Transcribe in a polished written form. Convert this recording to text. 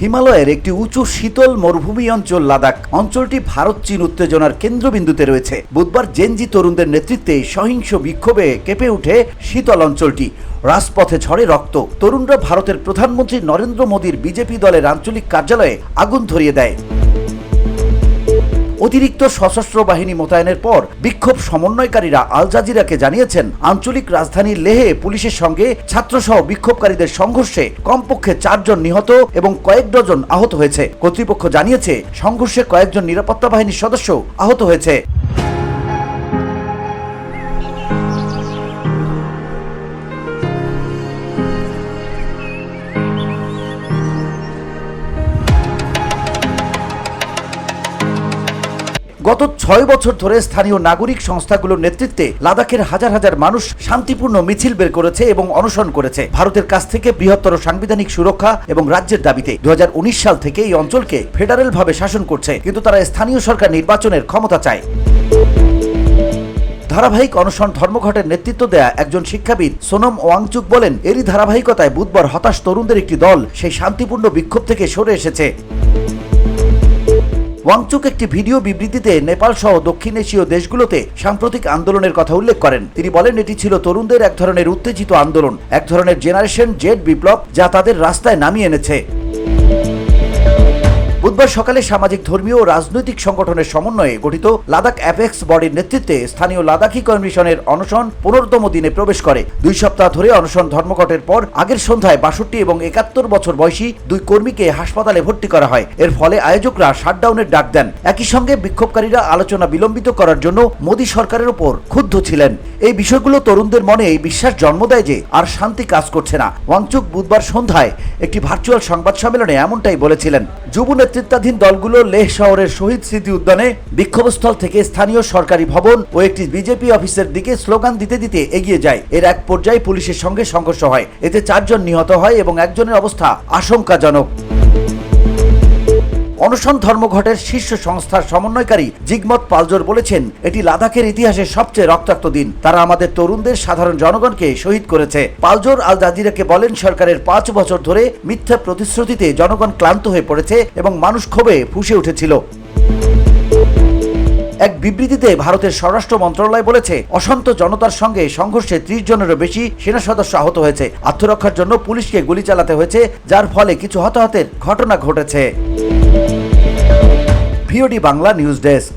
হিমালয়ের একটি উঁচু শীতল মরুভূমি অঞ্চল লাদাখ। অঞ্চলটি ভারত চীন উত্তেজনার কেন্দ্রবিন্দুতে রয়েছে। বুধবার জেনজি তরুণদের নেতৃত্বে সহিংস বিক্ষোভে কেঁপে ওঠে শীতল অঞ্চলটি। রাজপথে ঝরে রক্ত। তরুণরা ভারতের প্রধানমন্ত্রী নরেন্দ্র মোদীর বিজেপি দলের আঞ্চলিক কার্যালয়ে আগুন ধরিয়ে দেয়। অতিরিক্ত সশস্ত্র বাহিনী মোতায়েনের পর বিক্ষোভ সমন্বয়কারীরা আল জাজিরাকে জানিয়েছেন, আঞ্চলিক রাজধানী লেহে পুলিশের সঙ্গে ছাত্রসহ বিক্ষোভকারীদের সংঘর্ষে কমপক্ষে 4 জন নিহত এবং কয়েক ডজন আহত হয়েছে। কর্তৃপক্ষ জানিয়েছে, সংঘর্ষে কয়েকজন নিরাপত্তা বাহিনীর সদস্য আহত হয়েছে। গত 6 বছর ধরে স্থানীয় নাগরিক সংস্থাগুলোর নেতৃত্বে লাদাখের হাজার হাজার মানুষ শান্তিপূর্ণ মিছিল বের করেছে এবং অনশন করেছে ভারতের কাছ থেকে বৃহত্তর সাংবিধানিক সুরক্ষা এবং রাজ্যের দাবিতে। 2019 সাল থেকে এই অঞ্চলকে ফেডারেল ভাবে শাসন করছে, কিন্তু তারা স্থানীয় সরকার নির্বাচনের ক্ষমতা চায়। ধারাবাহিক অনশন ধর্মঘটের নেতৃত্ব দেয়া একজন শিক্ষাবিদ সোনম ওয়াংচুক বলেন, এরই ধারাবাহিকতায় বুধবার হতাশ তরুণদের একটি দল সেই শান্তিপূর্ণ বিক্ষোভ থেকে সরে এসেছে। ওয়াংচুক একটি ভিডিও বিবৃতিতে নেপাল সহ দক্ষিণ এশীয় দেশগুলোতে সাম্প্রতিক আন্দোলনের কথা উল্লেখ করেন। তিনি বলেন, এটি ছিল তরুণদের এক ধরনের উত্তেজিত আন্দোলন, এক ধরনের জেনারেশন জেড বিপ্লব যা তাদের রাস্তায় নামিয়ে এনেছে। বুধবার সকালে সামাজিক, ধর্মীয় ও রাজনৈতিক সংগঠনের সমন্বয়ে গঠিত লাদাখ অ্যাপেক্স বডির নেতৃত্বে স্থানীয় লাদাখি কমিশনের অনশন 15তম দিনে প্রবেশ করে। 2 সপ্তাহ ধরে অনশন ধর্মঘটের পর আগের সন্ধ্যায় 62 এবং 71 বছর বয়সী 2 কর্মীকে হাসপাতালে ভর্তি করা হয়। এর ফলে আয়োজকরা শাটডাউনের ডাক দেন। একই সঙ্গে বিক্ষোভকারীরা আলোচনা বিলম্বিত করার জন্য মোদী সরকারের উপর ক্ষুব্ধ ছিলেন। এই বিষয়গুলো তরুণদের মনে এই বিশ্বাস জন্ম দেয় যে আর শান্তি কাজ করছে না। ওয়াংচুক বুধবার সন্ধ্যায় একটি ভার্চুয়াল সংবাদ সম্মেলনে এমনটাই বলেছিলেন। যুব নেতৃত্বাধীন দলগুলো লেহ শহরের শহীদ স্মৃতি উদ্যানে বিক্ষোভস্থল থেকে স্থানীয় সরকারি ভবন ও একটি বিজেপি অফিসের দিকে স্লোগান দিতে দিতে এগিয়ে যায়। এর এক পর্যায়ে পুলিশের সঙ্গে সংঘর্ষ হয়। এতে 4 জন নিহত হয় এবং একজনের অবস্থা আশঙ্কাজনক। অনশন ধর্মঘটের শীর্ষ সংস্থার সমন্বয়কারী জিগমত পালজোর বলেছেন, এটি লাদাখের ইতিহাসে সবচেয়ে রক্তাক্ত দিন। তারা আমাদের তরুণদের, সাধারণ জনগণকে শহীদ করেছে। পালজোর আল জাজিরাকে বলেন, সরকারের 5 বছর ধরে মিথ্যা প্রতিশ্রুতিতে জনগণ ক্লান্ত হয়ে পড়েছে এবং মানুষ ক্ষোভে ফুঁসে উঠেছিল। এক বিবৃতিতে ভারতের স্বরাষ্ট্র মন্ত্রণালয় বলেছে, অশান্ত জনতার সঙ্গে সংঘর্ষে 30 জনেরও বেশি সেনা সদস্য আহত হয়েছে। আত্মরক্ষার জন্য পুলিশকে গুলি চালাতে হয়েছে, যার ফলে কিছু হতাহতের ঘটনা ঘটেছে। VOD Bangla news desk.